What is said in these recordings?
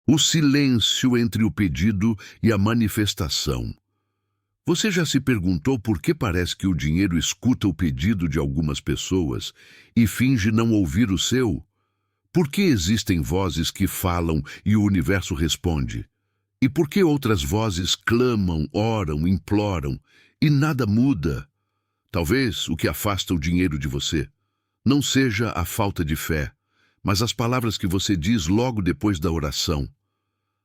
O silêncio entre o pedido e a manifestação. Você já se perguntou por que parece que o dinheiro escuta o pedido de algumas pessoas e finge não ouvir o seu? Por que existem vozes que falam e o universo responde? E por que outras vozes clamam, oram, imploram e nada muda? Talvez o que afasta o dinheiro de você não seja a falta de fé, mas as palavras que você diz logo depois da oração.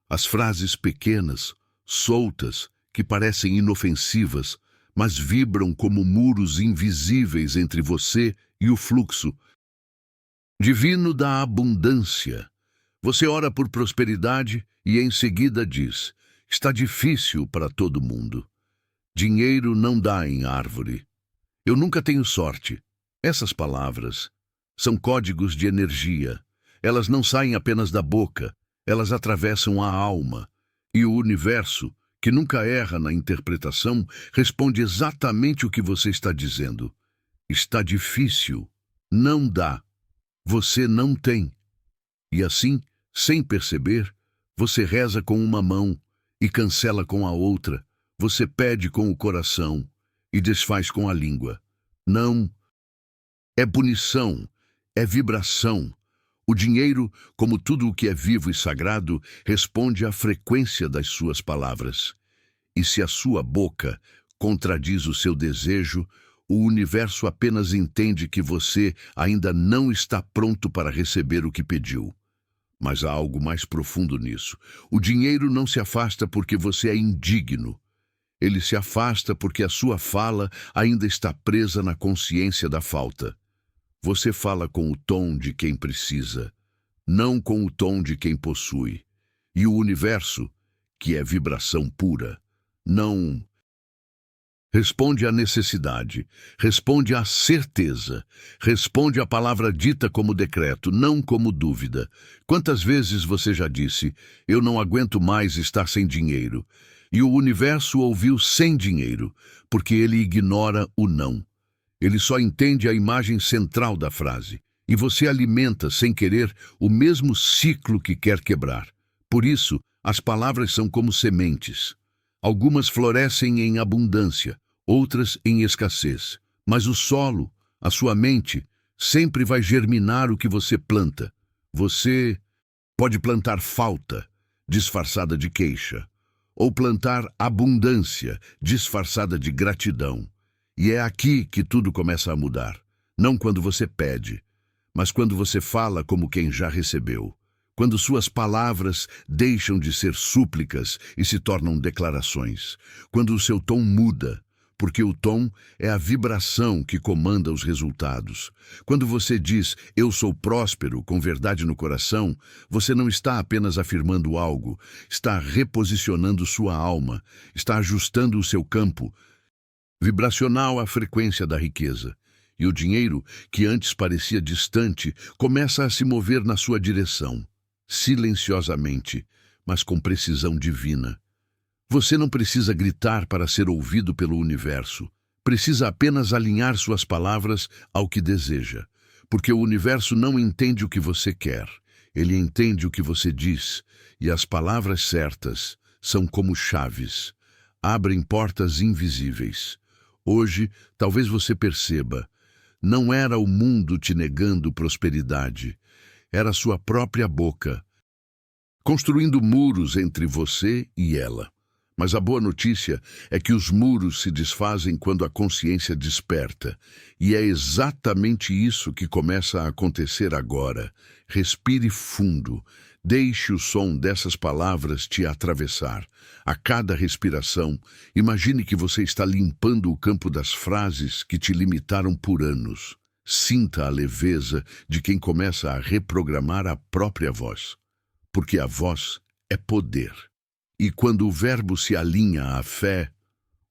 As frases pequenas, soltas, que parecem inofensivas, mas vibram como muros invisíveis entre você e o fluxo divino da abundância. Você ora por prosperidade e em seguida diz: está difícil para todo mundo. Dinheiro não dá em árvore. Eu nunca tenho sorte. Essas palavras são códigos de energia. Elas não saem apenas da boca, elas atravessam a alma. E o universo, que nunca erra na interpretação, responde exatamente o que você está dizendo. Está difícil. Não dá. Você não tem. E assim, sem perceber, você reza com uma mão e cancela com a outra. Você pede com o coração e desfaz com a língua. Não. É punição, é vibração. O dinheiro, como tudo o que é vivo e sagrado, responde à frequência das suas palavras. E se a sua boca contradiz o seu desejo, o universo apenas entende que você ainda não está pronto para receber o que pediu. Mas há algo mais profundo nisso. O dinheiro não se afasta porque você é indigno. Ele se afasta porque a sua fala ainda está presa na consciência da falta. Você fala com o tom de quem precisa, não com o tom de quem possui. E o universo, que é vibração pura, não responde à necessidade, responde à certeza, responde à palavra dita como decreto, não como dúvida. Quantas vezes você já disse: eu não aguento mais estar sem dinheiro? E o universo ouviu sem dinheiro, porque ele ignora o não. Ele só entende a imagem central da frase. E você alimenta, sem querer, o mesmo ciclo que quer quebrar. Por isso, as palavras são como sementes. Algumas florescem em abundância, outras em escassez. Mas o solo, a sua mente, sempre vai germinar o que você planta. Você pode plantar falta, disfarçada de queixa, ou plantar abundância, disfarçada de gratidão. E é aqui que tudo começa a mudar. Não quando você pede, mas quando você fala como quem já recebeu. Quando suas palavras deixam de ser súplicas e se tornam declarações. Quando o seu tom muda, porque o tom é a vibração que comanda os resultados. Quando você diz: eu sou próspero, com verdade no coração, você não está apenas afirmando algo, está reposicionando sua alma, está ajustando o seu campo vibracional à frequência da riqueza. E o dinheiro, que antes parecia distante, começa a se mover na sua direção, silenciosamente, mas com precisão divina. Você não precisa gritar para ser ouvido pelo universo. Precisa apenas alinhar suas palavras ao que deseja, porque o universo não entende o que você quer. Ele entende o que você diz, e as palavras certas são como chaves. Abrem portas invisíveis. Hoje, talvez você perceba, não era o mundo te negando prosperidade, era sua própria boca, construindo muros entre você e ela. Mas a boa notícia é que os muros se desfazem quando a consciência desperta, e é exatamente isso que começa a acontecer agora. Respire fundo. Deixe o som dessas palavras te atravessar. A cada respiração, imagine que você está limpando o campo das frases que te limitaram por anos. Sinta a leveza de quem começa a reprogramar a própria voz. Porque a voz é poder. E quando o verbo se alinha à fé,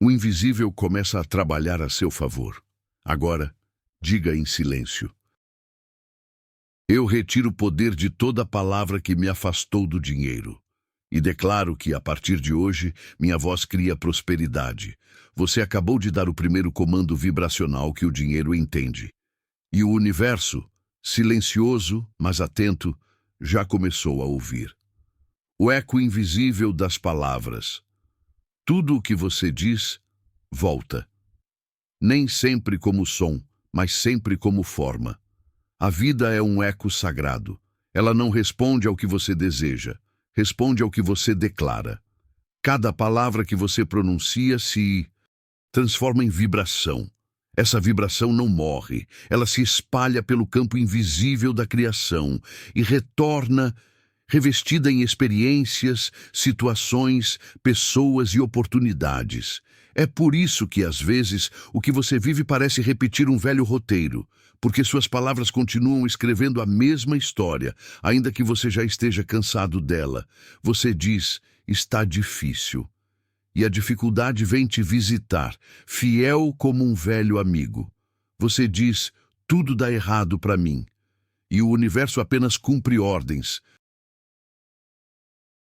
o invisível começa a trabalhar a seu favor. Agora, diga em silêncio: eu retiro o poder de toda palavra que me afastou do dinheiro. E declaro que, a partir de hoje, minha voz cria prosperidade. Você acabou de dar o primeiro comando vibracional que o dinheiro entende. E o universo, silencioso, mas atento, já começou a ouvir. O eco invisível das palavras. Tudo o que você diz, volta. Nem sempre como som, mas sempre como forma. A vida é um eco sagrado. Ela não responde ao que você deseja, responde ao que você declara. Cada palavra que você pronuncia se transforma em vibração. Essa vibração não morre, ela se espalha pelo campo invisível da criação e retorna revestida em experiências, situações, pessoas e oportunidades. É por isso que, às vezes, o que você vive parece repetir um velho roteiro, porque suas palavras continuam escrevendo a mesma história, ainda que você já esteja cansado dela. Você diz, está difícil. E a dificuldade vem te visitar, fiel como um velho amigo. Você diz, tudo dá errado para mim. E o universo apenas cumpre ordens,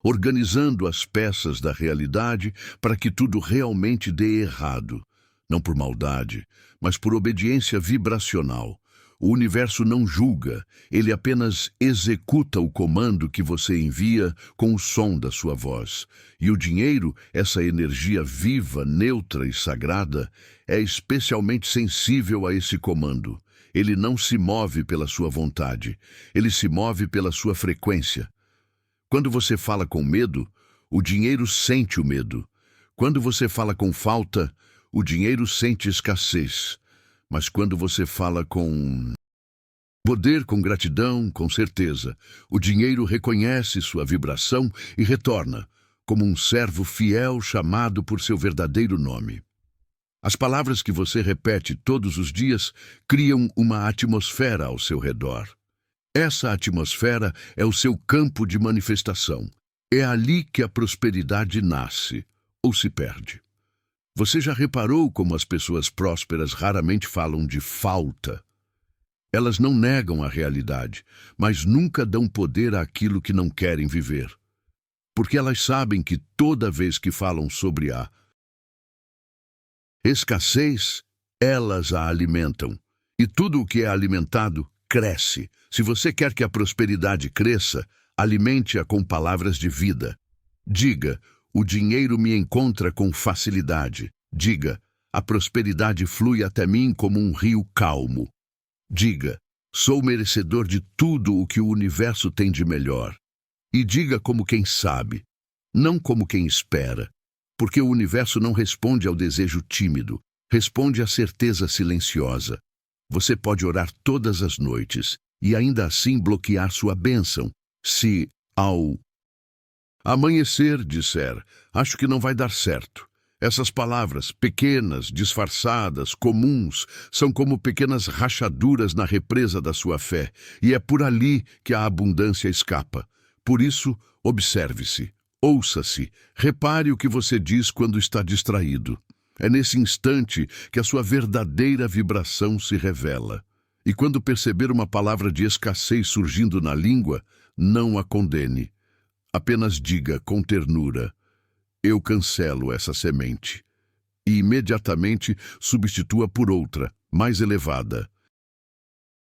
organizando as peças da realidade para que tudo realmente dê errado. Não por maldade, mas por obediência vibracional. O universo não julga, ele apenas executa o comando que você envia com o som da sua voz. E o dinheiro, essa energia viva, neutra e sagrada, é especialmente sensível a esse comando. Ele não se move pela sua vontade, ele se move pela sua frequência. Quando você fala com medo, o dinheiro sente o medo. Quando você fala com falta, o dinheiro sente escassez. Mas quando você fala com poder, com gratidão, com certeza, o dinheiro reconhece sua vibração e retorna, como um servo fiel chamado por seu verdadeiro nome. As palavras que você repete todos os dias criam uma atmosfera ao seu redor. Essa atmosfera é o seu campo de manifestação. É ali que a prosperidade nasce ou se perde. Você já reparou como as pessoas prósperas raramente falam de falta? Elas não negam a realidade, mas nunca dão poder àquilo que não querem viver. Porque elas sabem que toda vez que falam sobre a escassez, elas a alimentam. E tudo o que é alimentado cresce. Se você quer que a prosperidade cresça, alimente-a com palavras de vida. Diga, o dinheiro me encontra com facilidade. Diga, a prosperidade flui até mim como um rio calmo. Diga, sou merecedor de tudo o que o universo tem de melhor. E diga como quem sabe, não como quem espera, porque o universo não responde ao desejo tímido, responde à certeza silenciosa. Você pode orar todas as noites e ainda assim bloquear sua bênção, se, ao amanhecer, disser, acho que não vai dar certo. Essas palavras, pequenas, disfarçadas, comuns, são como pequenas rachaduras na represa da sua fé, e é por ali que a abundância escapa. Por isso, observe-se, ouça-se, repare o que você diz quando está distraído. É nesse instante que a sua verdadeira vibração se revela. E quando perceber uma palavra de escassez surgindo na língua, não a condene. Apenas diga com ternura, eu cancelo essa semente. E imediatamente substitua por outra, mais elevada.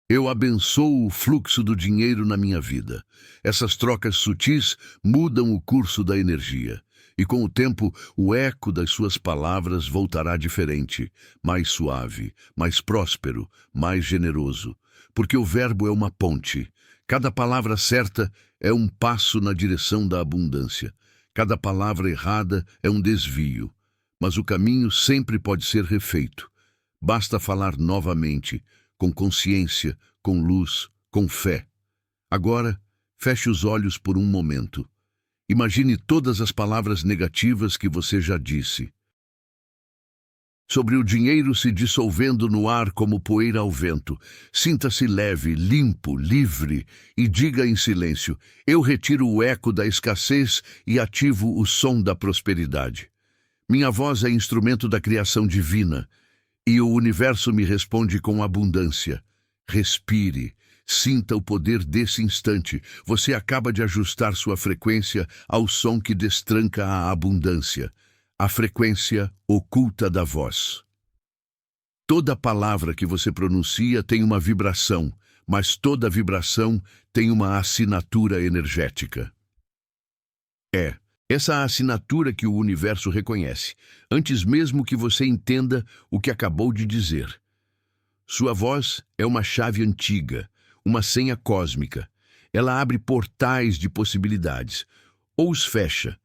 Eu abençoo o fluxo do dinheiro na minha vida. Essas trocas sutis mudam o curso da energia. E com o tempo, o eco das suas palavras voltará diferente, mais suave, mais próspero, mais generoso. Porque o verbo é uma ponte. Cada palavra certa é um passo na direção da abundância. Cada palavra errada é um desvio. Mas o caminho sempre pode ser refeito. Basta falar novamente, com consciência, com luz, com fé. Agora, feche os olhos por um momento. Imagine todas as palavras negativas que você já disse. Sobre o dinheiro se dissolvendo no ar como poeira ao vento. Sinta-se leve, limpo, livre e diga em silêncio, eu retiro o eco da escassez e ativo o som da prosperidade. Minha voz é instrumento da criação divina e o universo me responde com abundância. Respire. Sinta o poder desse instante. Você acaba de ajustar sua frequência ao som que destranca a abundância, a frequência oculta da voz. Toda palavra que você pronuncia tem uma vibração, mas toda vibração tem uma assinatura energética. É essa a assinatura que o universo reconhece, antes mesmo que você entenda o que acabou de dizer. Sua voz é uma chave antiga, uma senha cósmica. Ela abre portais de possibilidades, ou os fecha.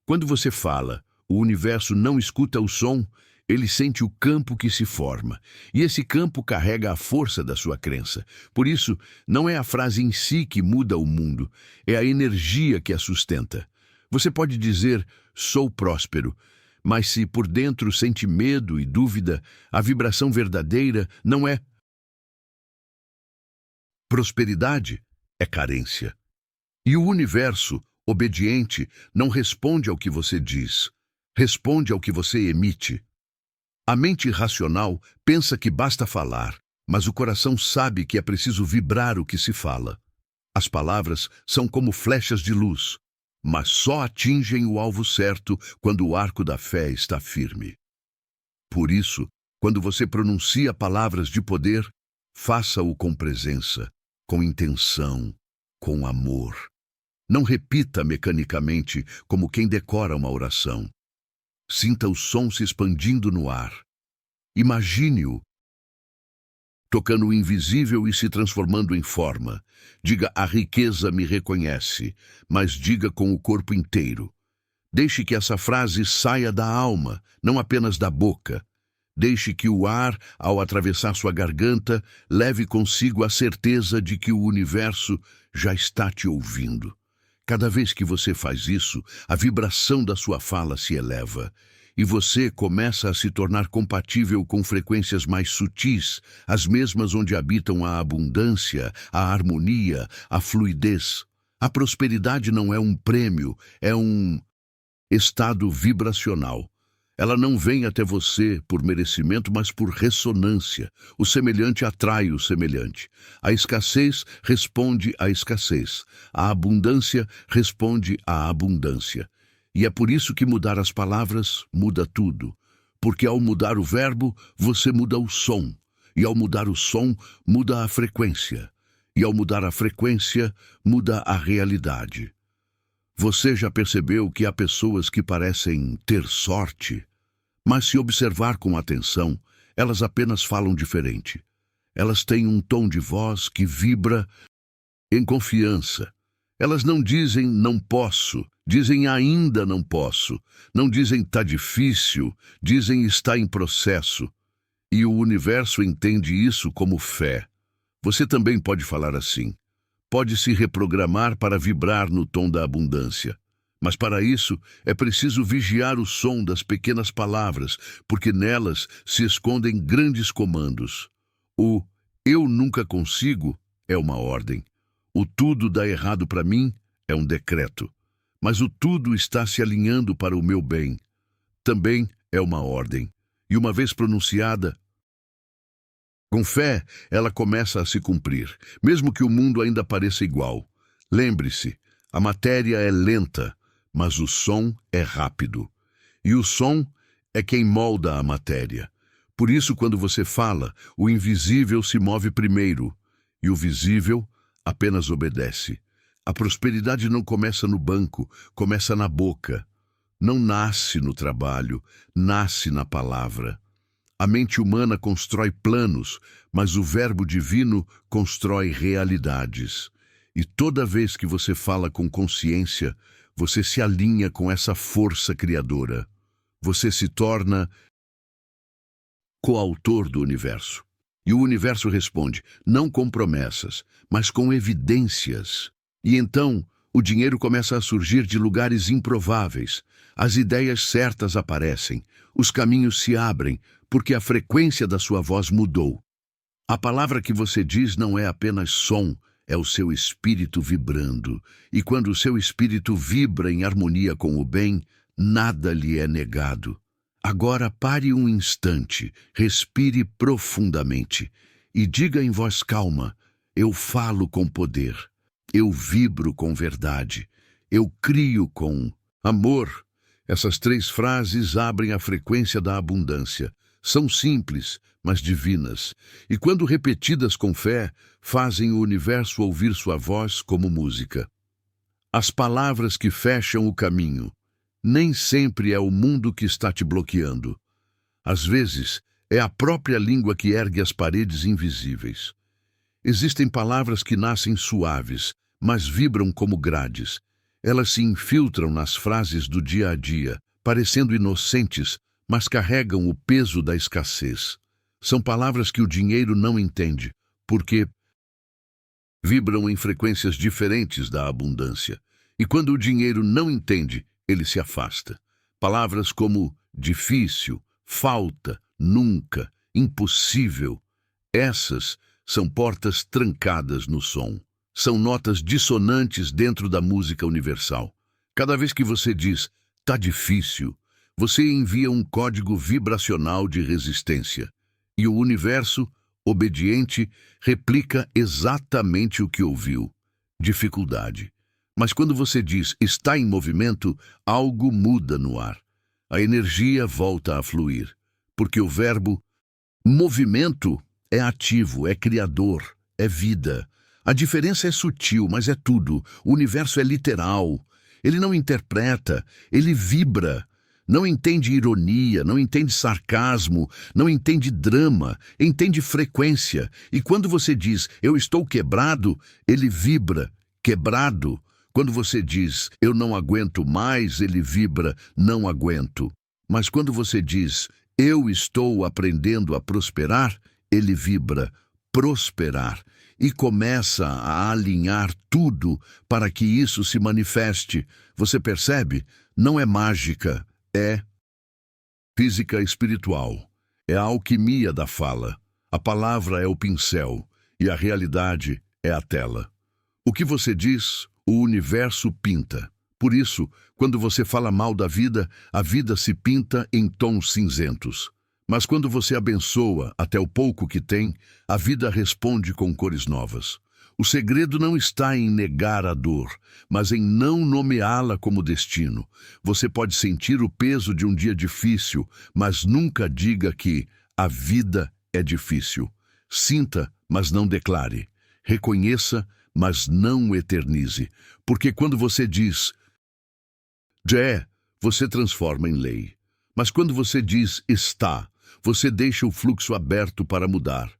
Quando você fala, o universo não escuta o som, ele sente o campo que se forma. E esse campo carrega a força da sua crença. Por isso, não é a frase em si que muda o mundo, é a energia que a sustenta. Você pode dizer, sou próspero, mas se por dentro sente medo e dúvida, a vibração verdadeira não é prosperidade, é carência. E o universo, obediente, não responde ao que você diz, responde ao que você emite. A mente racional pensa que basta falar, mas o coração sabe que é preciso vibrar o que se fala. As palavras são como flechas de luz, mas só atingem o alvo certo quando o arco da fé está firme. Por isso, quando você pronuncia palavras de poder, faça-o com presença, com intenção, com amor. Não repita mecanicamente como quem decora uma oração. Sinta o som se expandindo no ar. Imagine-o tocando o invisível e se transformando em forma. Diga, a riqueza me reconhece, mas diga com o corpo inteiro. Deixe que essa frase saia da alma, não apenas da boca. Deixe que o ar, ao atravessar sua garganta, leve consigo a certeza de que o universo já está te ouvindo. Cada vez que você faz isso, a vibração da sua fala se eleva. E você começa a se tornar compatível com frequências mais sutis, as mesmas onde habitam a abundância, a harmonia, a fluidez. A prosperidade não é um prêmio, é um estado vibracional. Ela não vem até você por merecimento, mas por ressonância. O semelhante atrai o semelhante. A escassez responde à escassez. A abundância responde à abundância. E é por isso que mudar as palavras muda tudo. Porque ao mudar o verbo, você muda o som. E ao mudar o som, muda a frequência. E ao mudar a frequência, muda a realidade. Você já percebeu que há pessoas que parecem ter sorte? Mas se observar com atenção, elas apenas falam diferente. Elas têm um tom de voz que vibra em confiança. Elas não dizem não posso, dizem ainda não posso. Não dizem tá difícil, dizem está em processo. E o universo entende isso como fé. Você também pode falar assim. Pode se reprogramar para vibrar no tom da abundância. Mas para isso é preciso vigiar o som das pequenas palavras, porque nelas se escondem grandes comandos. O eu nunca consigo é uma ordem. O tudo dá errado para mim é um decreto. Mas o tudo está se alinhando para o meu bem. Também é uma ordem. E uma vez pronunciada, com fé, ela começa a se cumprir, mesmo que o mundo ainda pareça igual. Lembre-se, a matéria é lenta, mas o som é rápido. E o som é quem molda a matéria. Por isso, quando você fala, o invisível se move primeiro, e o visível apenas obedece. A prosperidade não começa no banco, começa na boca. Não nasce no trabalho, nasce na palavra. A mente humana constrói planos, mas o verbo divino constrói realidades. E toda vez que você fala com consciência, você se alinha com essa força criadora. Você se torna coautor do universo. E o universo responde, não com promessas, mas com evidências. E então, o dinheiro começa a surgir de lugares improváveis. As ideias certas aparecem, os caminhos se abrem, porque a frequência da sua voz mudou. A palavra que você diz não é apenas som, é o seu espírito vibrando. E quando o seu espírito vibra em harmonia com o bem, nada lhe é negado. Agora pare um instante, respire profundamente e diga em voz calma, eu falo com poder, eu vibro com verdade, eu crio com amor. Essas 3 frases abrem a frequência da abundância. São simples, mas divinas. E quando repetidas com fé, fazem o universo ouvir sua voz como música. as palavras que fecham o caminho. Nem sempre é o mundo que está te bloqueando. Às vezes, é a própria língua que ergue as paredes invisíveis. Existem palavras que nascem suaves, mas vibram como grades. Elas se infiltram nas frases do dia a dia, parecendo inocentes, mas carregam o peso da escassez. São palavras que o dinheiro não entende, porque vibram em frequências diferentes da abundância. E quando o dinheiro não entende, ele se afasta. Palavras como difícil, falta, nunca, impossível. Essas são portas trancadas no som. São notas dissonantes dentro da música universal. Cada vez que você diz, tá difícil, você envia um código vibracional de resistência. E o universo, obediente, replica exatamente o que ouviu. Dificuldade. Mas quando você diz, está em movimento, algo muda no ar. A energia volta a fluir. Porque o verbo movimento é ativo, é criador, é vida. A diferença é sutil, mas é tudo. O universo é literal. Ele não interpreta, ele vibra. Não entende ironia, não entende sarcasmo, não entende drama, entende frequência. E quando você diz, eu estou quebrado, ele vibra, quebrado. Quando você diz, eu não aguento mais, ele vibra, não aguento. Mas quando você diz, eu estou aprendendo a prosperar, ele vibra, prosperar. E começa a alinhar tudo para que isso se manifeste. Você percebe? Não é mágica, é física espiritual. É a alquimia da fala. A palavra é o pincel e a realidade é a tela. O que você diz, o universo pinta. Por isso, quando você fala mal da vida, a vida se pinta em tons cinzentos. Mas quando você abençoa até o pouco que tem, a vida responde com cores novas. O segredo não está em negar a dor, mas em não nomeá-la como destino. Você pode sentir o peso de um dia difícil, mas nunca diga que a vida é difícil. Sinta, mas não declare. Reconheça, mas não eternize. Porque quando você diz, você transforma em lei. Mas quando você diz está, você deixa o fluxo aberto para mudar.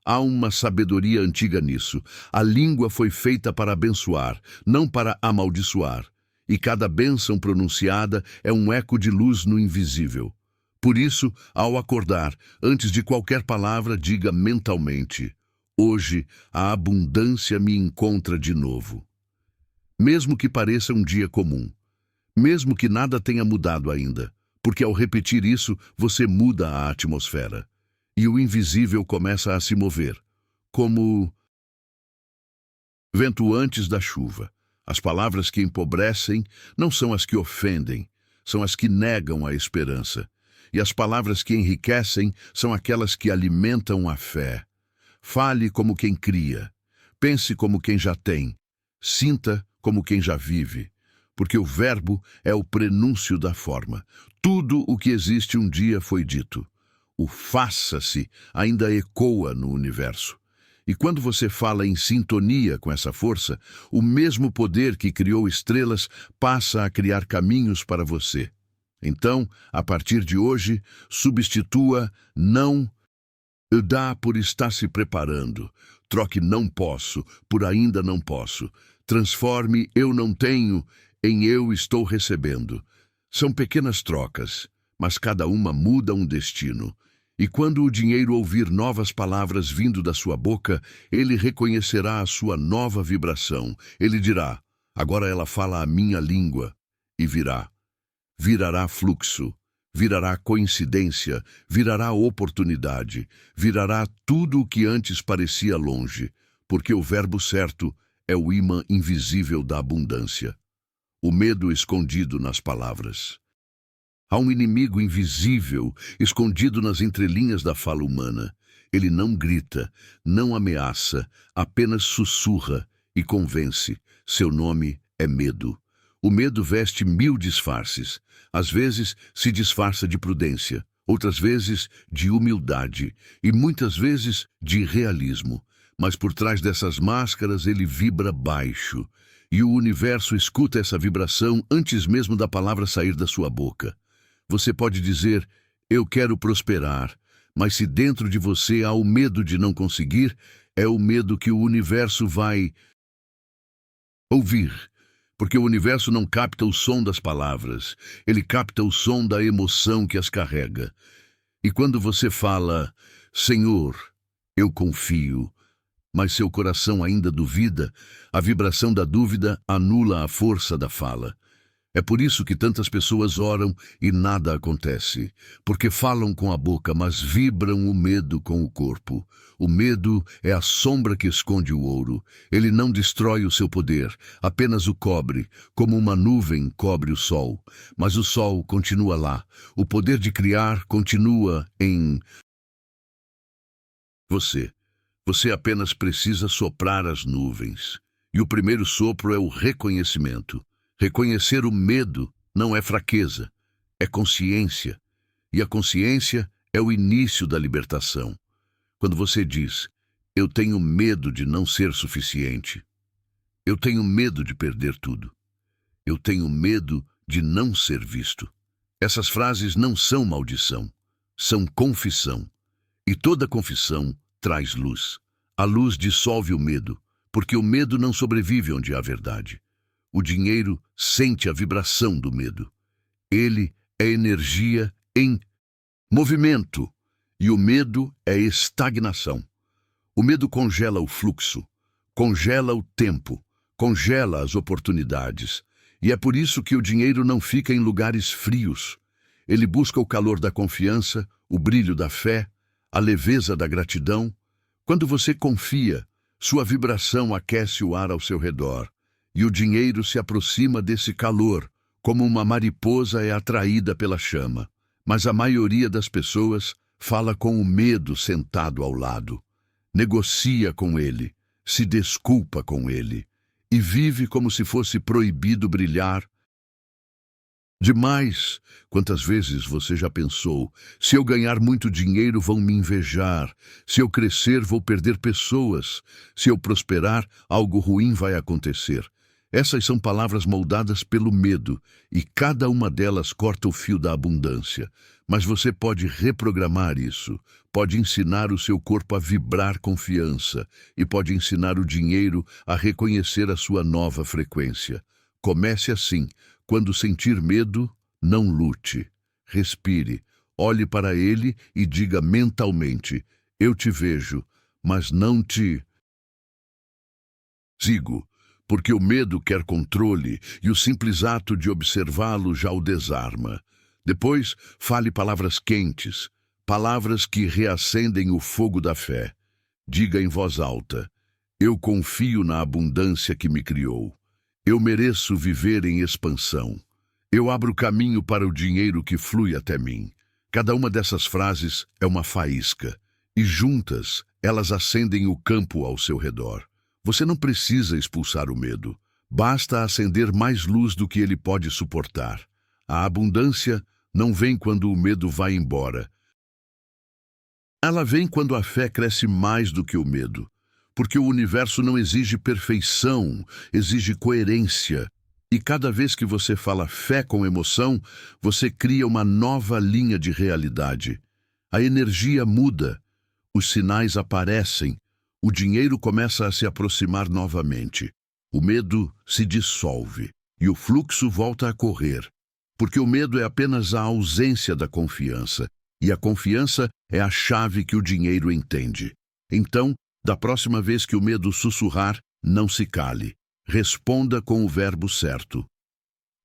Há uma sabedoria antiga nisso. A língua foi feita para abençoar, não para amaldiçoar. E cada bênção pronunciada é um eco de luz no invisível. Por isso, ao acordar, antes de qualquer palavra, diga mentalmente, hoje a abundância me encontra de novo. Mesmo que pareça um dia comum. Mesmo que nada tenha mudado ainda. Porque ao repetir isso, você muda a atmosfera. E o invisível começa a se mover, como vento antes da chuva. As palavras que empobrecem não são as que ofendem, são as que negam a esperança. E as palavras que enriquecem são aquelas que alimentam a fé. Fale como quem cria, pense como quem já tem, sinta como quem já vive. Porque o verbo é o prenúncio da forma. Tudo o que existe um dia foi dito. O faça-se ainda ecoa no universo. E quando você fala em sintonia com essa força, o mesmo poder que criou estrelas passa a criar caminhos para você. Então, a partir de hoje, substitua não dá por estar se preparando. Troque não posso por ainda não posso. Transforme eu não tenho em eu estou recebendo. São pequenas trocas, mas cada uma muda um destino. E quando o dinheiro ouvir novas palavras vindo da sua boca, ele reconhecerá a sua nova vibração. Ele dirá, agora ela fala a minha língua. E virará fluxo, virará coincidência, virará oportunidade, virará tudo o que antes parecia longe, porque o verbo certo é o imã invisível da abundância. O medo escondido nas palavras. Há um inimigo invisível escondido nas entrelinhas da fala humana. Ele não grita, não ameaça, apenas sussurra e convence. Seu nome é medo. O medo veste 1000 disfarces. Às vezes se disfarça de prudência, outras vezes de humildade e muitas vezes de realismo. Mas por trás dessas máscaras ele vibra baixo. e o universo escuta essa vibração antes mesmo da palavra sair da sua boca. Você pode dizer, eu quero prosperar, mas se dentro de você há o medo de não conseguir, é o medo que o universo vai ouvir. Porque o universo não capta o som das palavras, ele capta o som da emoção que as carrega. E quando você fala, Senhor, eu confio, mas seu coração ainda duvida, a vibração da dúvida anula a força da fala. É por isso que tantas pessoas oram e nada acontece, porque falam com a boca, mas vibram o medo com o corpo. O medo é a sombra que esconde o ouro. Ele não destrói o seu poder, apenas o cobre, como uma nuvem cobre o sol. Mas o sol continua lá. O poder de criar continua em você. Você apenas precisa soprar as nuvens. E o primeiro sopro é o reconhecimento. Reconhecer o medo não é fraqueza, é consciência. E a consciência é o início da libertação. Quando você diz, eu tenho medo de não ser suficiente. Eu tenho medo de perder tudo. Eu tenho medo de não ser visto. Essas frases não são maldição, são confissão. E toda confissão traz luz. A luz dissolve o medo, porque o medo não sobrevive onde há verdade. O dinheiro sente a vibração do medo. Ele é energia em movimento, e o medo é estagnação. O medo congela o fluxo, congela o tempo, congela as oportunidades. E é por isso que o dinheiro não fica em lugares frios. Ele busca o calor da confiança, o brilho da fé, a leveza da gratidão. Quando você confia, sua vibração aquece o ar ao seu redor. E o dinheiro se aproxima desse calor, como uma mariposa é atraída pela chama. Mas a maioria das pessoas fala com o medo sentado ao lado. Negocia com ele, se desculpa com ele, e vive como se fosse proibido brilhar. Demais! Quantas vezes você já pensou, se eu ganhar muito dinheiro vão me invejar, se eu crescer vou perder pessoas, se eu prosperar algo ruim vai acontecer. Essas são palavras moldadas pelo medo, e cada uma delas corta o fio da abundância. Mas você pode reprogramar isso, pode ensinar o seu corpo a vibrar confiança, e pode ensinar o dinheiro a reconhecer a sua nova frequência. Comece assim, quando sentir medo, não lute. Respire, olhe para ele e diga mentalmente, eu te vejo, mas não te sigo. Porque o medo quer controle e o simples ato de observá-lo já o desarma. Depois, fale palavras quentes, palavras que reacendem o fogo da fé. Diga em voz alta, eu confio na abundância que me criou. Eu mereço viver em expansão. Eu abro caminho para o dinheiro que flui até mim. Cada uma dessas frases é uma faísca, e juntas elas acendem o campo ao seu redor. Você não precisa expulsar o medo. Basta acender mais luz do que ele pode suportar. A abundância não vem quando o medo vai embora. Ela vem quando a fé cresce mais do que o medo. Porque o universo não exige perfeição, exige coerência. E cada vez que você fala fé com emoção, você cria uma nova linha de realidade. A energia muda, os sinais aparecem, o dinheiro começa a se aproximar novamente. O medo se dissolve e o fluxo volta a correr, porque o medo é apenas a ausência da confiança, e a confiança é a chave que o dinheiro entende. Então, da próxima vez que o medo sussurrar, não se cale. Responda com o verbo certo.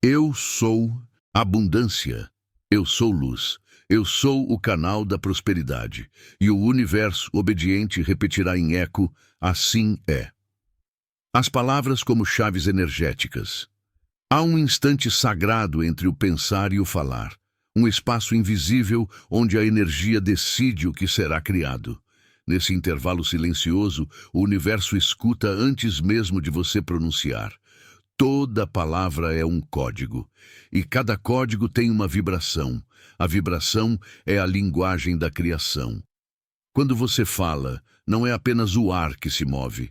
Eu sou abundância. Eu sou luz. Eu sou o canal da prosperidade. E o universo obediente repetirá em eco, assim é. As palavras como chaves energéticas. Há um instante sagrado entre o pensar e o falar. Um espaço invisível onde a energia decide o que será criado. Nesse intervalo silencioso, o universo escuta antes mesmo de você pronunciar. Toda palavra é um código, e cada código tem uma vibração. A vibração é a linguagem da criação. Quando você fala, não é apenas o ar que se move.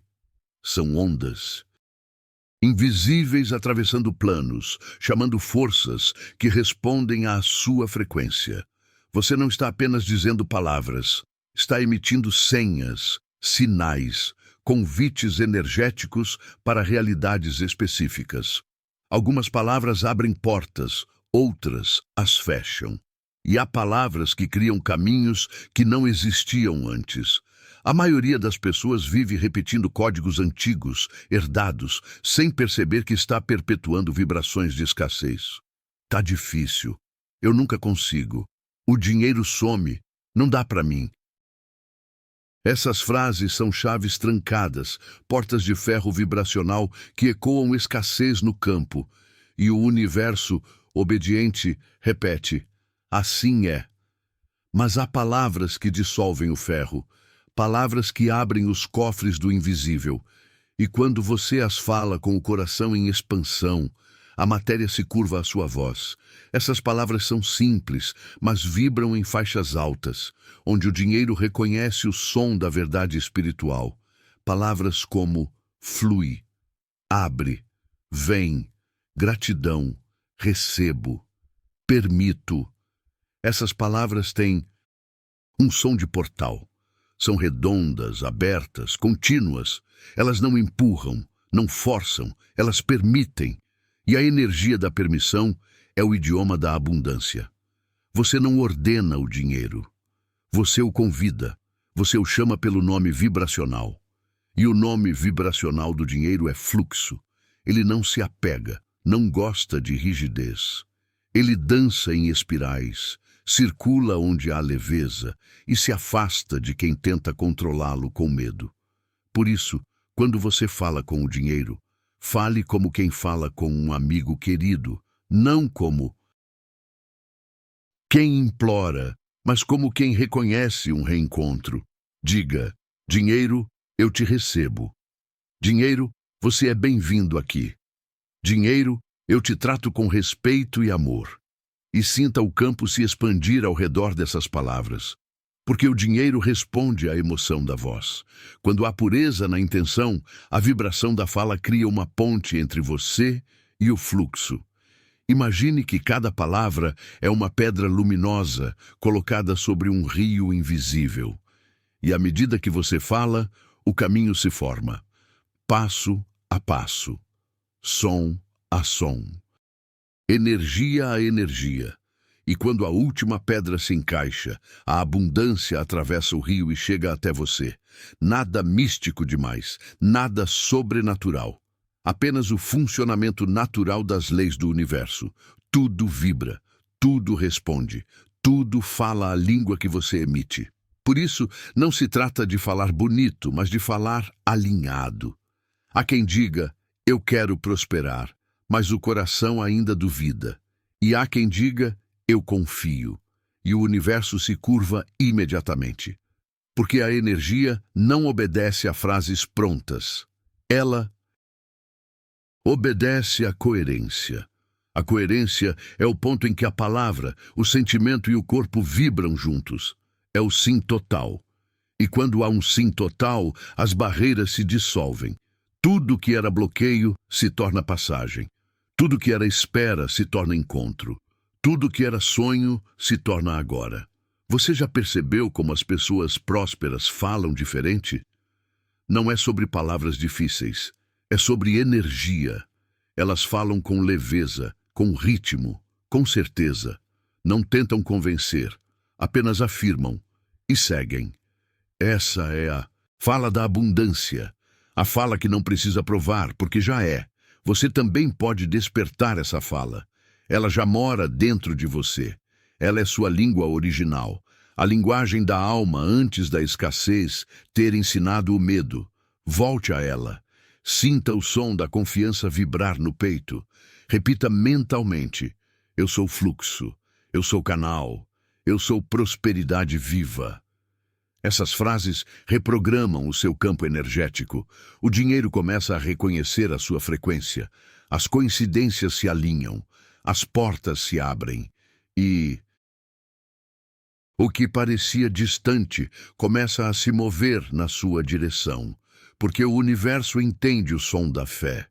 São ondas. invisíveis atravessando planos, chamando forças que respondem à sua frequência. Você não está apenas dizendo palavras, está emitindo senhas, sinais, convites energéticos para realidades específicas. Algumas palavras abrem portas, outras as fecham. E há palavras que criam caminhos que não existiam antes. A maioria das pessoas vive repetindo códigos antigos, herdados, sem perceber que está perpetuando vibrações de escassez. Tá difícil. Eu nunca consigo. O dinheiro some. Não dá para mim. Essas frases são chaves trancadas, portas de ferro vibracional que ecoam escassez no campo. E o universo, obediente, repete: assim é. Mas há palavras que dissolvem o ferro, palavras que abrem os cofres do invisível. E quando você as fala com o coração em expansão, a matéria se curva à sua voz. Essas palavras são simples, mas vibram em faixas altas, onde o dinheiro reconhece o som da verdade espiritual. Palavras como flui, abre, vem, gratidão, recebo, permito. Essas palavras têm um som de portal. São redondas, abertas, contínuas. Elas não empurram, não forçam, elas permitem. E a energia da permissão é o idioma da abundância. Você não ordena o dinheiro. Você o convida. Você o chama pelo nome vibracional. E o nome vibracional do dinheiro é fluxo. Ele não se apega, não gosta de rigidez. Ele dança em espirais, circula onde há leveza e se afasta de quem tenta controlá-lo com medo. Por isso, quando você fala com o dinheiro, fale como quem fala com um amigo querido, não como quem implora, mas como quem reconhece um reencontro. Diga: dinheiro, eu te recebo. Dinheiro, você é bem-vindo aqui. Dinheiro, eu te trato com respeito e amor. E sinta o campo se expandir ao redor dessas palavras. Porque o dinheiro responde à emoção da voz. Quando há pureza na intenção, a vibração da fala cria uma ponte entre você e o fluxo. Imagine que cada palavra é uma pedra luminosa colocada sobre um rio invisível. E à medida que você fala, o caminho se forma, passo a passo, som a som, energia a energia. E quando a última pedra se encaixa, a abundância atravessa o rio e chega até você. Nada místico demais, nada sobrenatural. Apenas o funcionamento natural das leis do universo. Tudo vibra, tudo responde, tudo fala a língua que você emite. Por isso, não se trata de falar bonito, mas de falar alinhado. Há quem diga: eu quero prosperar, mas o coração ainda duvida. E há quem diga: eu confio, e o universo se curva imediatamente. Porque a energia não obedece a frases prontas. Ela obedece à coerência. A coerência é o ponto em que a palavra, o sentimento e o corpo vibram juntos. É o sim total. E quando há um sim total, as barreiras se dissolvem. Tudo que era bloqueio se torna passagem. Tudo que era espera se torna encontro. Tudo que era sonho se torna agora. Você já percebeu como as pessoas prósperas falam diferente? Não é sobre palavras difíceis, é sobre energia. Elas falam com leveza, com ritmo, com certeza. Não tentam convencer, apenas afirmam e seguem. Essa é a fala da abundância, a fala que não precisa provar, porque já é. Você também pode despertar essa fala. Ela já mora dentro de você. Ela é sua língua original, a linguagem da alma antes da escassez ter ensinado o medo. Volte a ela. Sinta o som da confiança vibrar no peito. Repita mentalmente: eu sou fluxo, eu sou canal, eu sou prosperidade viva. Essas frases reprogramam o seu campo energético. O dinheiro começa a reconhecer a sua frequência. As coincidências se alinham. As portas se abrem e o que parecia distante começa a se mover na sua direção, porque o universo entende o som da fé.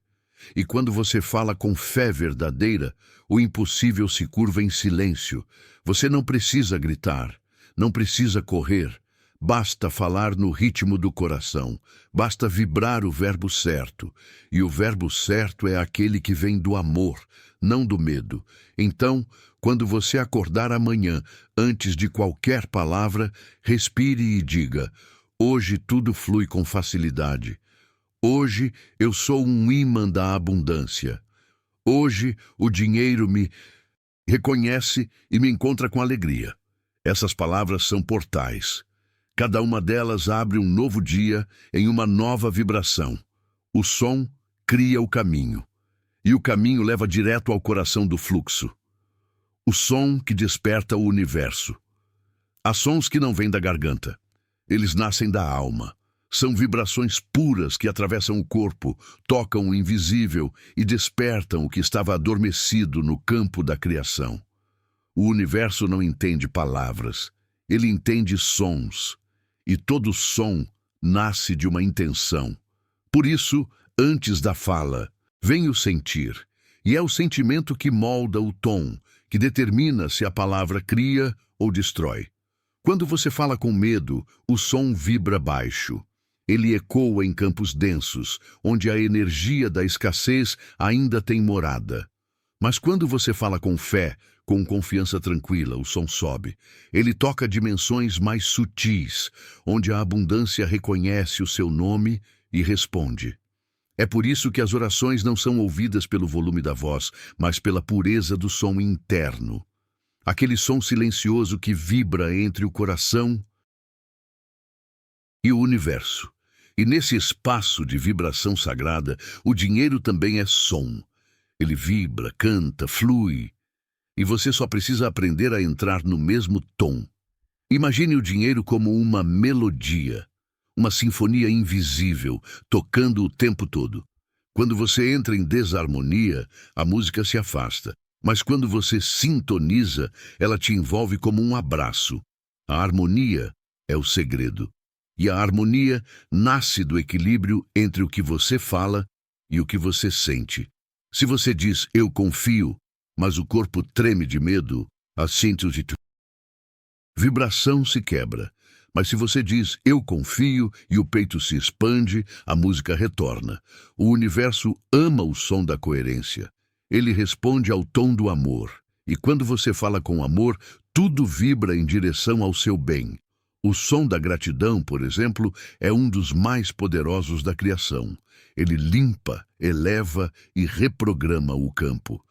E quando você fala com fé verdadeira, o impossível se curva em silêncio. Você não precisa gritar, não precisa correr. Basta falar no ritmo do coração, basta vibrar o verbo certo. E o verbo certo é aquele que vem do amor, não do medo. Então, quando você acordar amanhã, antes de qualquer palavra, respire e diga: hoje tudo flui com facilidade. Hoje eu sou um imã da abundância. Hoje o dinheiro me reconhece e me encontra com alegria. Essas palavras são portais. Cada uma delas abre um novo dia em uma nova vibração. O som cria o caminho, e o caminho leva direto ao coração do fluxo. O som que desperta o universo. Há sons que não vêm da garganta. Eles nascem da alma. São vibrações puras que atravessam o corpo, tocam o invisível e despertam o que estava adormecido no campo da criação. O universo não entende palavras, ele entende sons. E todo som nasce de uma intenção. Por isso, antes da fala, vem o sentir. E é o sentimento que molda o tom, que determina se a palavra cria ou destrói. Quando você fala com medo, o som vibra baixo. Ele ecoa em campos densos, onde a energia da escassez ainda tem morada. Mas quando você fala com fé, com confiança tranquila, o som sobe. Ele toca dimensões mais sutis, onde a abundância reconhece o seu nome e responde. É por isso que as orações não são ouvidas pelo volume da voz, mas pela pureza do som interno. Aquele som silencioso que vibra entre o coração e o universo. E nesse espaço de vibração sagrada, o dinheiro também é som. Ele vibra, canta, flui. E você só precisa aprender a entrar no mesmo tom. Imagine o dinheiro como uma melodia, uma sinfonia invisível, tocando o tempo todo. Quando você entra em desarmonia, a música se afasta. Mas quando você sintoniza, ela te envolve como um abraço. A harmonia é o segredo. E a harmonia nasce do equilíbrio entre o que você fala e o que você sente. Se você diz, eu confio, mas o corpo treme de medo, a síntese vibração se quebra. Mas se você diz, eu confio, e o peito se expande, a música retorna. O universo ama o som da coerência. Ele responde ao tom do amor. E quando você fala com amor, tudo vibra em direção ao seu bem. O som da gratidão, por exemplo, é um dos mais poderosos da criação. Ele limpa, eleva e reprograma o campo.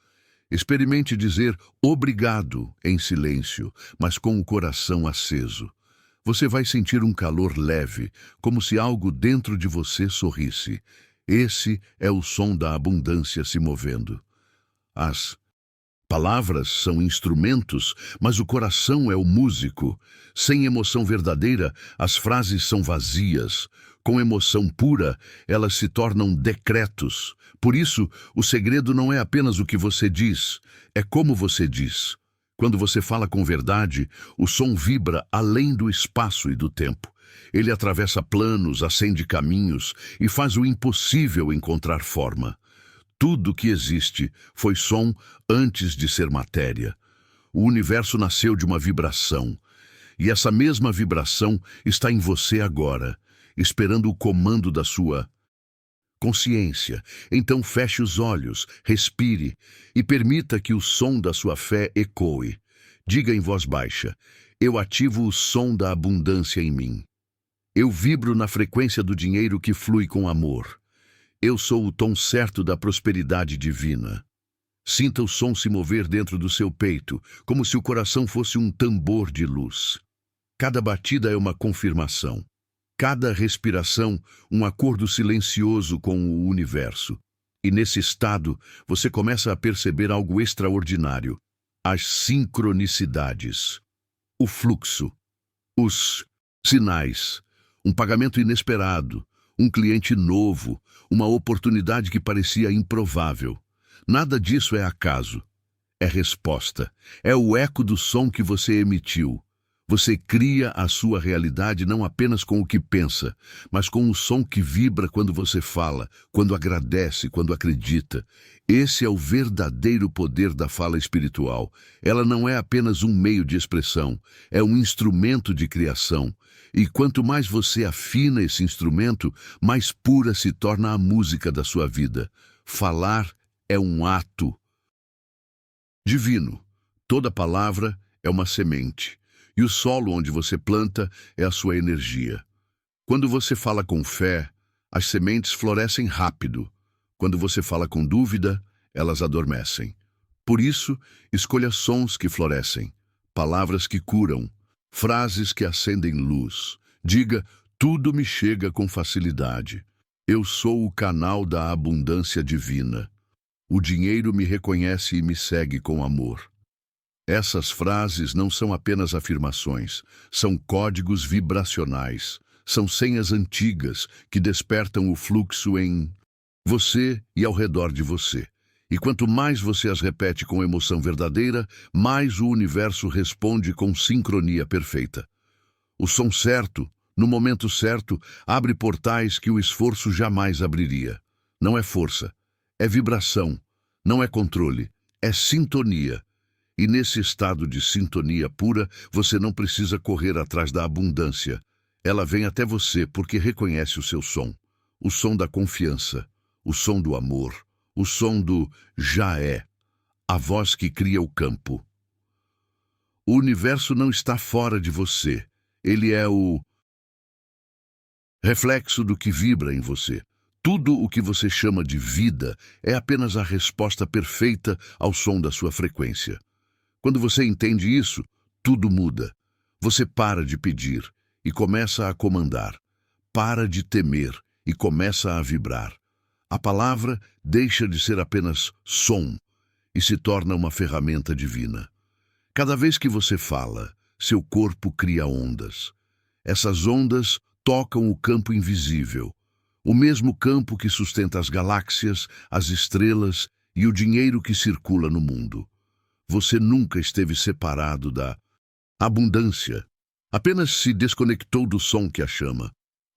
Experimente dizer obrigado em silêncio, mas com o coração aceso. Você vai sentir um calor leve, como se algo dentro de você sorrisse. Esse é o som da abundância se movendo. As palavras são instrumentos, mas o coração é o músico. Sem emoção verdadeira, as frases são vazias. Com emoção pura, elas se tornam decretos. Por isso, o segredo não é apenas o que você diz, é como você diz. Quando você fala com verdade, o som vibra além do espaço e do tempo. Ele atravessa planos, acende caminhos e faz o impossível encontrar forma. Tudo que existe foi som antes de ser matéria. O universo nasceu de uma vibração, e essa mesma vibração está em você agora, esperando o comando da sua consciência. Então feche os olhos, respire e permita que o som da sua fé ecoe. Diga em voz baixa, eu ativo o som da abundância em mim. Eu vibro na frequência do dinheiro que flui com amor. Eu sou o tom certo da prosperidade divina. Sinta o som se mover dentro do seu peito, como se o coração fosse um tambor de luz. Cada batida é uma confirmação. Cada respiração, um acordo silencioso com o universo. E nesse estado, você começa a perceber algo extraordinário. As sincronicidades. O fluxo. Os sinais. Um pagamento inesperado. Um cliente novo. Uma oportunidade que parecia improvável. Nada disso é acaso. É resposta. É o eco do som que você emitiu. Você cria a sua realidade não apenas com o que pensa, mas com o som que vibra quando você fala, quando agradece, quando acredita. Esse é o verdadeiro poder da fala espiritual. Ela não é apenas um meio de expressão, é um instrumento de criação. E quanto mais você afina esse instrumento, mais pura se torna a música da sua vida. Falar é um ato divino. Toda palavra é uma semente. E o solo onde você planta é a sua energia. Quando você fala com fé, as sementes florescem rápido. Quando você fala com dúvida, elas adormecem. Por isso, escolha sons que florescem, palavras que curam, frases que acendem luz. Diga, tudo me chega com facilidade. Eu sou o canal da abundância divina. O dinheiro me reconhece e me segue com amor. Essas frases não são apenas afirmações, são códigos vibracionais, são senhas antigas que despertam o fluxo em você e ao redor de você. E quanto mais você as repete com emoção verdadeira, mais o universo responde com sincronia perfeita. O som certo, no momento certo, abre portais que o esforço jamais abriria. Não é força, é vibração, não é controle, é sintonia. E nesse estado de sintonia pura, você não precisa correr atrás da abundância. Ela vem até você porque reconhece o seu som. O som da confiança, o som do amor, o som do já é. A voz que cria o campo. O universo não está fora de você. Ele é o reflexo do que vibra em você. Tudo o que você chama de vida é apenas a resposta perfeita ao som da sua frequência. Quando você entende isso, tudo muda. Você para de pedir e começa a comandar. Para de temer e começa a vibrar. A palavra deixa de ser apenas som e se torna uma ferramenta divina. Cada vez que você fala, seu corpo cria ondas. Essas ondas tocam o campo invisível, o mesmo campo que sustenta as galáxias, as estrelas e o dinheiro que circula no mundo. Você nunca esteve separado da abundância. Apenas se desconectou do som que a chama.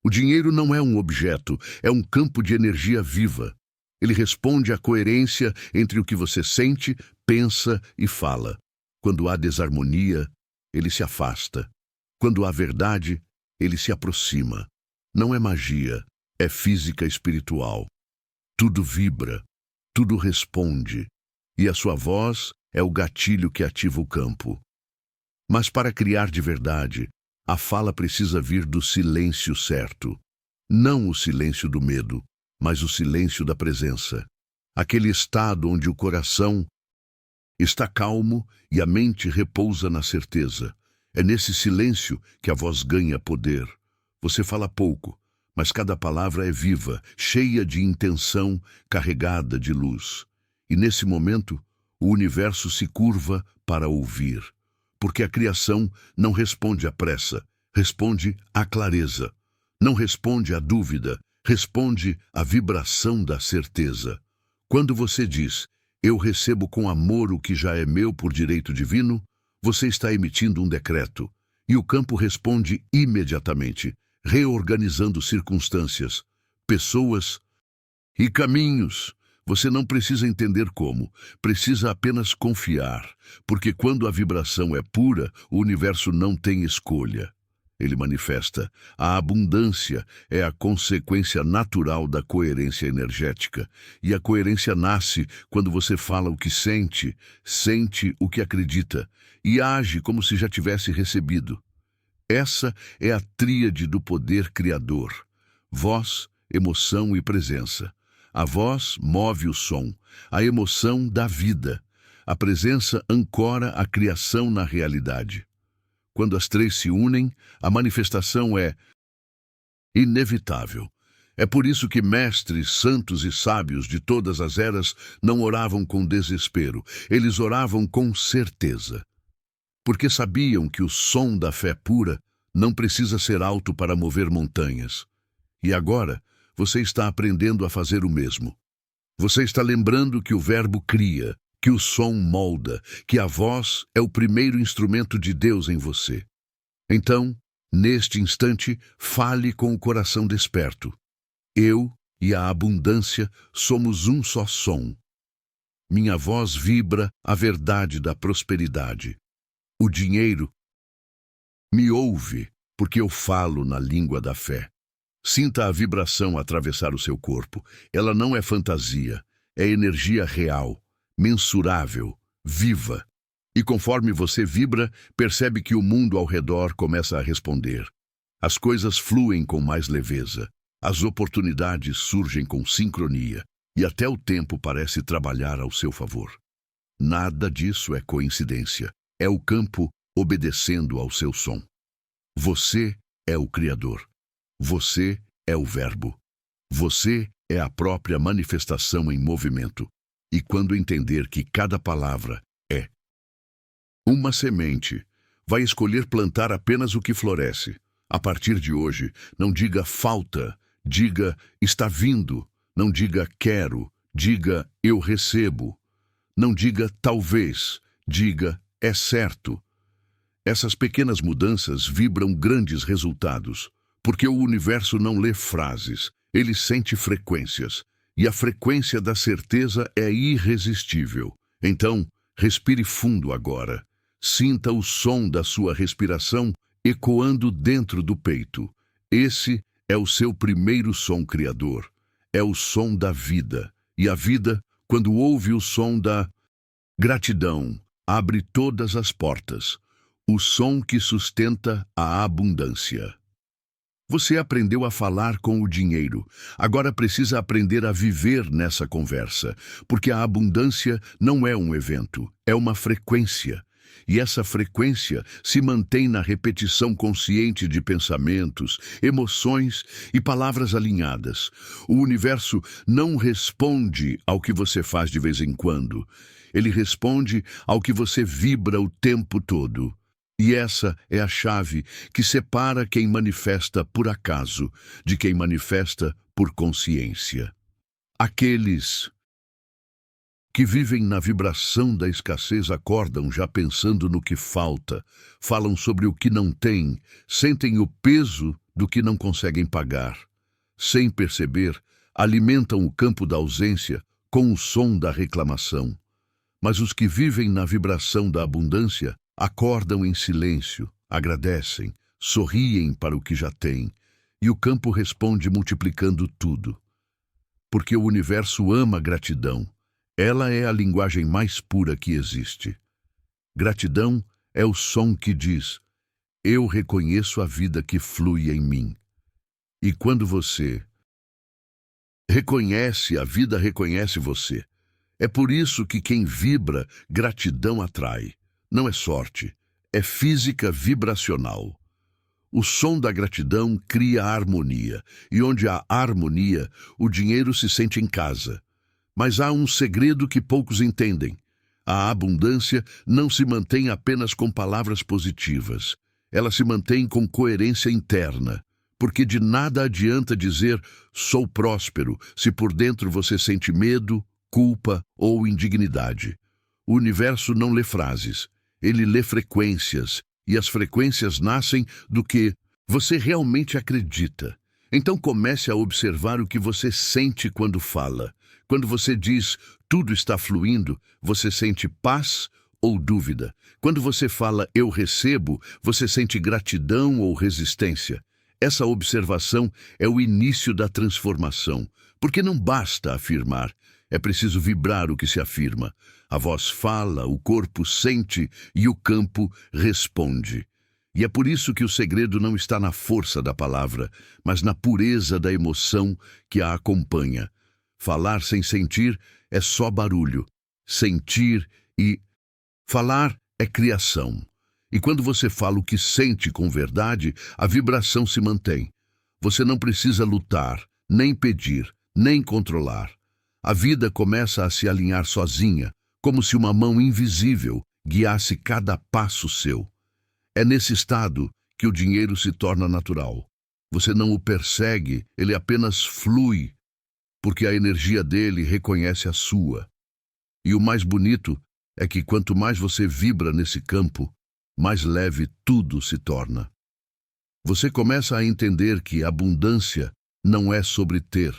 O dinheiro não é um objeto, é um campo de energia viva. Ele responde à coerência entre o que você sente, pensa e fala. Quando há desarmonia, ele se afasta. Quando há verdade, ele se aproxima. Não é magia, é física espiritual. Tudo vibra, tudo responde. E a sua voz é o gatilho que ativa o campo. Mas para criar de verdade, a fala precisa vir do silêncio certo. Não o silêncio do medo, mas o silêncio da presença. Aquele estado onde o coração está calmo e a mente repousa na certeza. É nesse silêncio que a voz ganha poder. Você fala pouco, mas cada palavra é viva, cheia de intenção, carregada de luz. E nesse momento, o universo se curva para ouvir, porque a criação não responde à pressa, responde à clareza. Não responde à dúvida, responde à vibração da certeza. Quando você diz, eu recebo com amor o que já é meu por direito divino, você está emitindo um decreto, e o campo responde imediatamente, reorganizando circunstâncias, pessoas e caminhos. Você não precisa entender como, precisa apenas confiar, porque quando a vibração é pura, o universo não tem escolha. Ele manifesta. A abundância é a consequência natural da coerência energética, e a coerência nasce quando você fala o que sente, sente o que acredita, e age como se já tivesse recebido. Essa é a tríade do poder criador: voz, emoção e presença. A voz move o som, a emoção dá vida. A presença ancora a criação na realidade. Quando as três se unem, a manifestação é inevitável. É por isso que mestres, santos e sábios de todas as eras não oravam com desespero, eles oravam com certeza. Porque sabiam que o som da fé pura não precisa ser alto para mover montanhas. E agora, você está aprendendo a fazer o mesmo. Você está lembrando que o verbo cria, que o som molda, que a voz é o primeiro instrumento de Deus em você. Então, neste instante, fale com o coração desperto. Eu e a abundância somos um só som. Minha voz vibra a verdade da prosperidade. O dinheiro me ouve porque eu falo na língua da fé. Sinta a vibração atravessar o seu corpo. Ela não é fantasia, é energia real, mensurável, viva. E conforme você vibra, percebe que o mundo ao redor começa a responder. As coisas fluem com mais leveza. As oportunidades surgem com sincronia. E até o tempo parece trabalhar ao seu favor. Nada disso é coincidência. É o campo obedecendo ao seu som. Você é o Criador. Você é o Verbo. Você é a própria manifestação em movimento. E quando entender que cada palavra é uma semente, vai escolher plantar apenas o que floresce. A partir de hoje, não diga falta, diga está vindo. Não diga quero, diga eu recebo. Não diga talvez, diga é certo. Essas pequenas mudanças vibram grandes resultados, porque o universo não lê frases, ele sente frequências, e a frequência da certeza é irresistível. Então, respire fundo agora. Sinta o som da sua respiração ecoando dentro do peito. Esse é o seu primeiro som criador. É o som da vida. E a vida, quando ouve o som da gratidão, abre todas as portas. O som que sustenta a abundância. Você aprendeu a falar com o dinheiro. Agora precisa aprender a viver nessa conversa, porque a abundância não é um evento, é uma frequência. E essa frequência se mantém na repetição consciente de pensamentos, emoções e palavras alinhadas. O universo não responde ao que você faz de vez em quando. Ele responde ao que você vibra o tempo todo. E essa é a chave que separa quem manifesta por acaso de quem manifesta por consciência. Aqueles que vivem na vibração da escassez acordam já pensando no que falta, falam sobre o que não têm, sentem o peso do que não conseguem pagar. Sem perceber, alimentam o campo da ausência com o som da reclamação. Mas os que vivem na vibração da abundância acordam em silêncio, agradecem, sorriem para o que já têm, e o campo responde multiplicando tudo. Porque o universo ama gratidão. Ela é a linguagem mais pura que existe. Gratidão é o som que diz: eu reconheço a vida que flui em mim. E quando você reconhece, a vida reconhece você. É por isso que quem vibra, gratidão atrai. Não é sorte, é física vibracional. O som da gratidão cria harmonia, e onde há harmonia, o dinheiro se sente em casa. Mas há um segredo que poucos entendem. A abundância não se mantém apenas com palavras positivas. Ela se mantém com coerência interna. Porque de nada adianta dizer sou próspero se por dentro você sente medo, culpa ou indignidade. O universo não lê frases. Ele lê frequências. E as frequências nascem do que você realmente acredita. Então comece a observar o que você sente quando fala. Quando você diz, tudo está fluindo, você sente paz ou dúvida. Quando você fala, eu recebo, você sente gratidão ou resistência. Essa observação é o início da transformação, porque não basta afirmar, é preciso vibrar o que se afirma. A voz fala, o corpo sente e o campo responde. E é por isso que o segredo não está na força da palavra, mas na pureza da emoção que a acompanha. Falar sem sentir é só barulho. Sentir e falar é criação. E quando você fala o que sente com verdade, a vibração se mantém. Você não precisa lutar, nem pedir, nem controlar. A vida começa a se alinhar sozinha, como se uma mão invisível guiasse cada passo seu. É nesse estado que o dinheiro se torna natural. Você não o persegue, ele apenas flui, porque a energia dele reconhece a sua. E o mais bonito é que quanto mais você vibra nesse campo, mais leve tudo se torna. Você começa a entender que abundância não é sobre ter,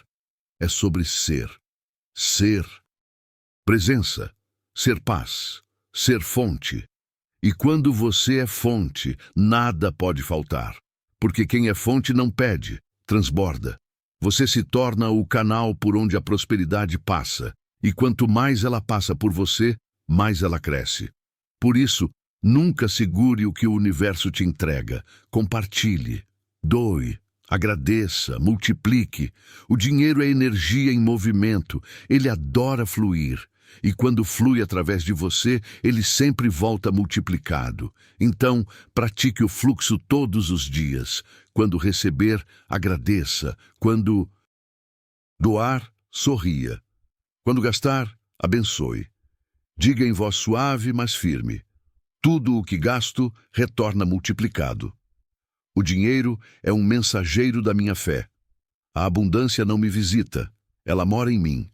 é sobre ser. Ser presença, ser paz, ser fonte. E quando você é fonte, nada pode faltar. Porque quem é fonte não pede, transborda. Você se torna o canal por onde a prosperidade passa. E quanto mais ela passa por você, mais ela cresce. Por isso, nunca segure o que o universo te entrega. Compartilhe, doe, agradeça, multiplique. O dinheiro é energia em movimento. Ele adora fluir. E quando flui através de você, ele sempre volta multiplicado. Então, pratique o fluxo todos os dias. Quando receber, agradeça. Quando doar, sorria. Quando gastar, abençoe. Diga em voz suave, mas firme: tudo o que gasto retorna multiplicado. O dinheiro é um mensageiro da minha fé. A abundância não me visita, ela mora em mim.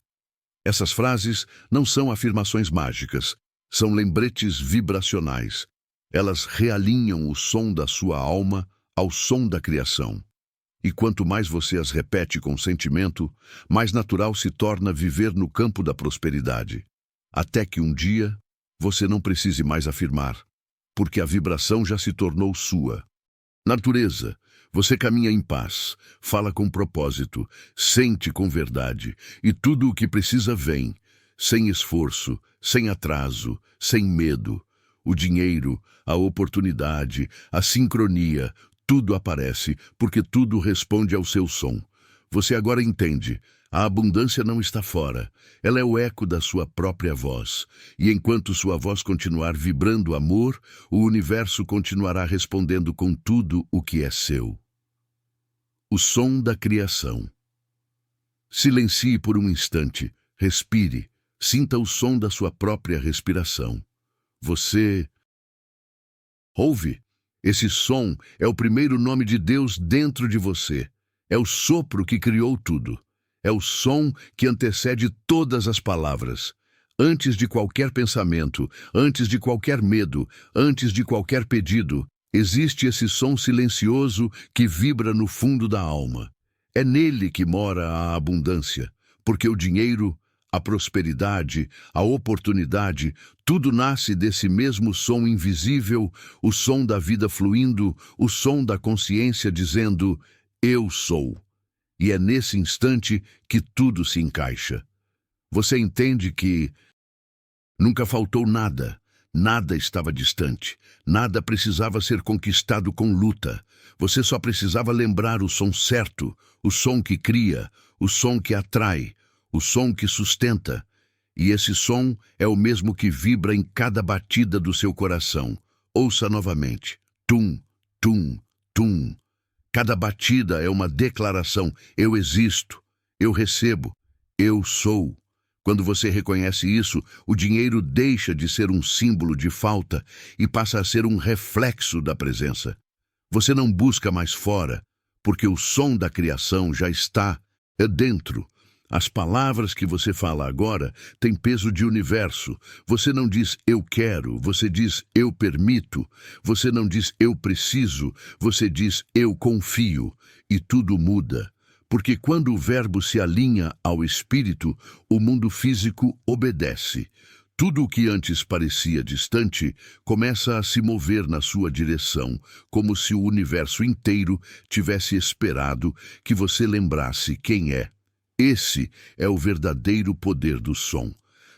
Essas frases não são afirmações mágicas, são lembretes vibracionais. Elas realinham o som da sua alma ao som da criação. E quanto mais você as repete com sentimento, mais natural se torna viver no campo da prosperidade. Até que um dia, você não precise mais afirmar, porque a vibração já se tornou sua. Natureza, você caminha em paz, fala com propósito, sente com verdade, e tudo o que precisa vem, sem esforço, sem atraso, sem medo. O dinheiro, a oportunidade, a sincronia, tudo aparece, porque tudo responde ao seu som. Você agora entende. A abundância não está fora. Ela é o eco da sua própria voz. E enquanto sua voz continuar vibrando amor, o universo continuará respondendo com tudo o que é seu. O som da criação. Silencie por um instante, respire, sinta o som da sua própria respiração. Você ouve? Esse som é o primeiro nome de Deus dentro de você. É o sopro que criou tudo. É o som que antecede todas as palavras. Antes de qualquer pensamento, antes de qualquer medo, antes de qualquer pedido, existe esse som silencioso que vibra no fundo da alma. É nele que mora a abundância, porque o dinheiro, a prosperidade, a oportunidade, tudo nasce desse mesmo som invisível, o som da vida fluindo, o som da consciência dizendo: eu sou. E é nesse instante que tudo se encaixa. Você entende que nunca faltou nada, nada estava distante, nada precisava ser conquistado com luta. Você só precisava lembrar o som certo, o som que cria, o som que atrai, o som que sustenta. E esse som é o mesmo que vibra em cada batida do seu coração. Ouça novamente. Tum, tum, tum. Cada batida é uma declaração: eu existo, eu recebo, eu sou. Quando você reconhece isso, o dinheiro deixa de ser um símbolo de falta e passa a ser um reflexo da presença. Você não busca mais fora, porque o som da criação já está dentro. As palavras que você fala agora têm peso de universo. Você não diz eu quero, você diz eu permito. Você não diz eu preciso, você diz eu confio. E tudo muda. Porque quando o verbo se alinha ao espírito, o mundo físico obedece. Tudo o que antes parecia distante começa a se mover na sua direção, como se o universo inteiro tivesse esperado que você lembrasse quem é. Esse é o verdadeiro poder do som.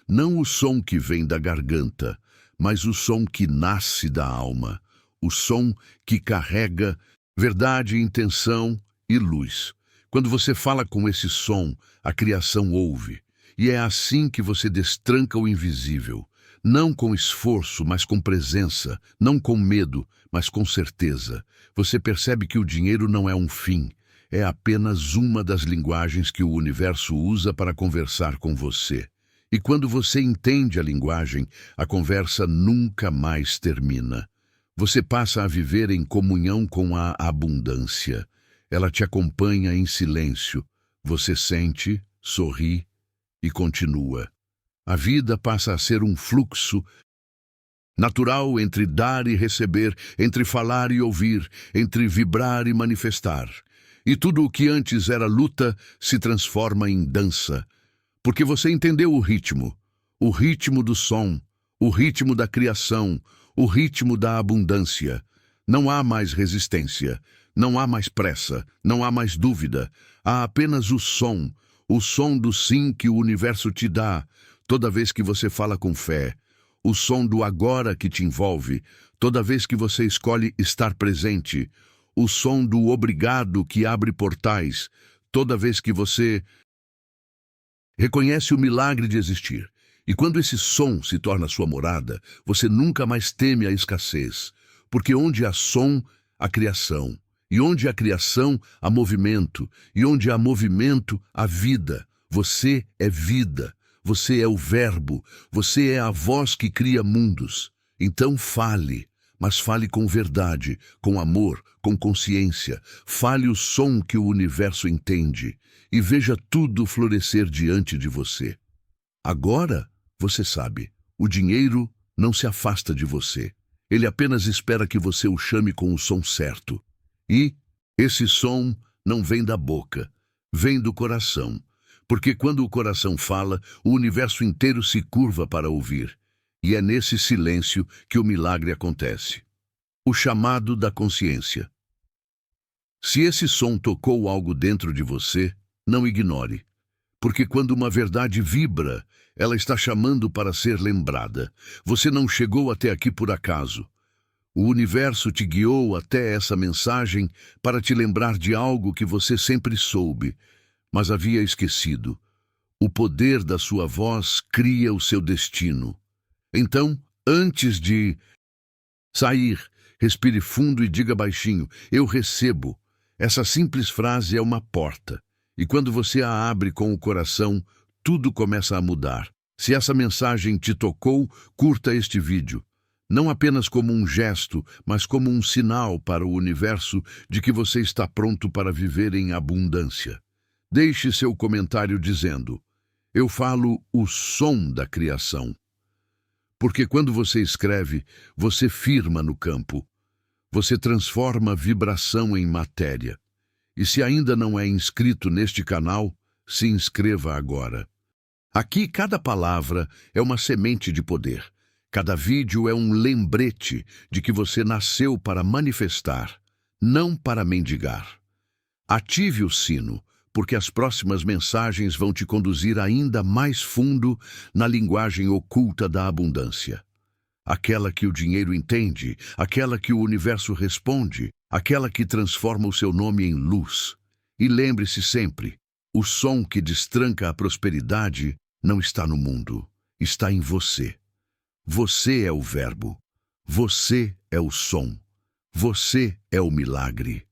Não o som que vem da garganta, mas o som que nasce da alma. O som que carrega verdade, intenção e luz. Quando você fala com esse som, a criação ouve. E é assim que você destranca o invisível. Não com esforço, mas com presença. Não com medo, mas com certeza. Você percebe que o dinheiro não é um fim. É apenas uma das linguagens que o universo usa para conversar com você. E quando você entende a linguagem, a conversa nunca mais termina. Você passa a viver em comunhão com a abundância. Ela te acompanha em silêncio. Você sente, sorri e continua. A vida passa a ser um fluxo natural entre dar e receber, entre falar e ouvir, entre vibrar e manifestar. E tudo o que antes era luta se transforma em dança, porque você entendeu o ritmo do som, o ritmo da criação, o ritmo da abundância. Não há mais resistência, não há mais pressa, não há mais dúvida. Há apenas o som do sim que o universo te dá toda vez que você fala com fé, o som do agora que te envolve toda vez que você escolhe estar presente, o som do obrigado que abre portais toda vez que você reconhece o milagre de existir. E quando esse som se torna sua morada, você nunca mais teme a escassez, porque onde há som, há criação. E onde há criação, há movimento. E onde há movimento, há vida. Você é vida. Você é o verbo. Você é a voz que cria mundos. Então fale, mas fale com verdade, com amor, com consciência. Fale o som que o universo entende e veja tudo florescer diante de você. Agora, você sabe, o dinheiro não se afasta de você. Ele apenas espera que você o chame com o som certo. E esse som não vem da boca, vem do coração. Porque quando o coração fala, o universo inteiro se curva para ouvir. E é nesse silêncio que o milagre acontece. O chamado da consciência. Se esse som tocou algo dentro de você, não ignore. Porque quando uma verdade vibra, ela está chamando para ser lembrada. Você não chegou até aqui por acaso. O universo te guiou até essa mensagem para te lembrar de algo que você sempre soube, mas havia esquecido. O poder da sua voz cria o seu destino. Então, antes de sair, respire fundo e diga baixinho: eu recebo. Essa simples frase é uma porta. E quando você a abre com o coração, tudo começa a mudar. Se essa mensagem te tocou, curta este vídeo. Não apenas como um gesto, mas como um sinal para o universo de que você está pronto para viver em abundância. Deixe seu comentário dizendo: eu falo o som da criação. Porque quando você escreve, você firma no campo. Você transforma vibração em matéria. E se ainda não é inscrito neste canal, se inscreva agora. Aqui cada palavra é uma semente de poder. Cada vídeo é um lembrete de que você nasceu para manifestar, não para mendigar. Ative o sino, porque as próximas mensagens vão te conduzir ainda mais fundo na linguagem oculta da abundância. Aquela que o dinheiro entende, aquela que o universo responde, aquela que transforma o seu nome em luz. E lembre-se sempre, o som que destranca a prosperidade não está no mundo, está em você. Você é o verbo, você é o som, você é o milagre.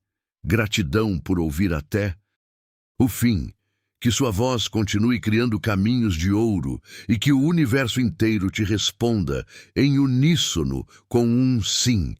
Gratidão por ouvir até o fim. Que sua voz continue criando caminhos de ouro e que o universo inteiro te responda em uníssono com um sim.